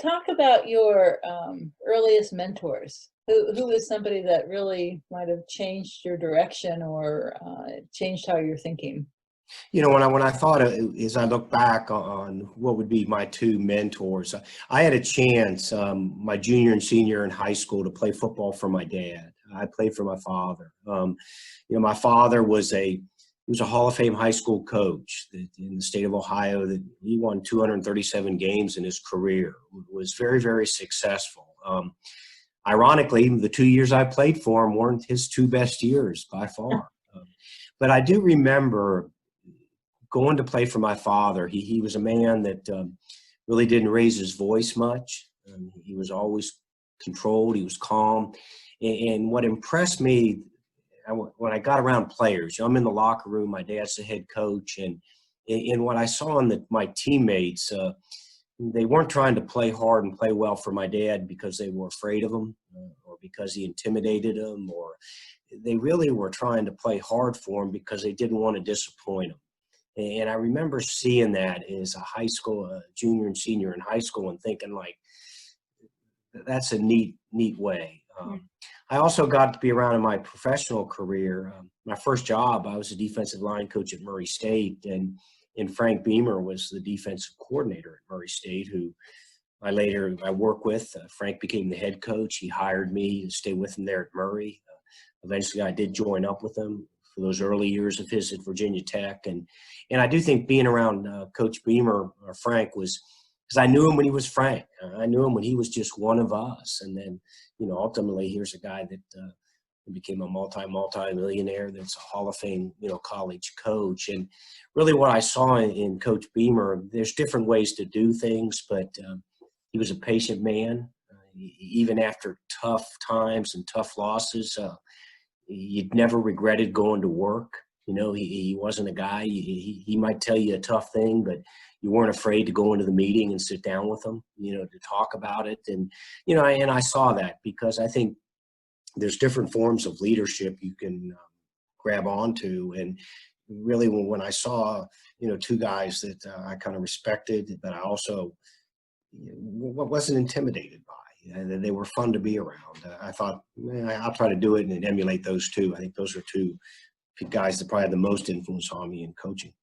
talk about your earliest mentors. Who is somebody that really might have changed your direction or changed how you're thinking? When I thought as I look back on what would be my two mentors, I had a chance my junior and senior in high school to play football for my dad. I played for my father. My father was a Hall of Fame high school coach in the state of Ohio. That he won 237 games in his career. Was very, very successful. Ironically, the 2 years I played for him weren't his two best years by far. But I do remember going to play for my father. He was a man that really didn't raise his voice much. He was always controlled. He was calm. And what impressed me when I got around players, I'm in the locker room, my dad's the head coach, and what I saw in my teammates, they weren't trying to play hard and play well for my dad because they were afraid of him or because he intimidated them, or they really were trying to play hard for him because they didn't want to disappoint him. And I remember seeing that as a junior and senior in high school and thinking, like, that's a neat way. I also got to be around in my professional career. My first job, I was a defensive line coach at Murray State, and Frank Beamer was the defensive coordinator at Murray State, who I worked with. Frank became the head coach. He hired me to stay with him there at Murray. Eventually, I did join up with him for those early years of his at Virginia Tech. And I do think being around Coach Beamer or Frank was because I knew him when he was Frank. I knew him when he was just one of us. And then, ultimately, here's a guy that became a multi-millionaire that's a Hall of Fame, college coach. And really what I saw in Coach Beamer, there's different ways to do things, but he was a patient man. Even after tough times and tough losses, he never regretted going to work. He wasn't a guy, he might tell you a tough thing, but you weren't afraid to go into the meeting and sit down with him, to talk about it. And, and I saw that because I think there's different forms of leadership you can grab onto. And really when I saw, two guys that I kind of respected, but I also wasn't intimidated by. They were fun to be around. I thought, I'll try to do it and emulate those two. I think those are two guys that probably had the most influence on me in coaching.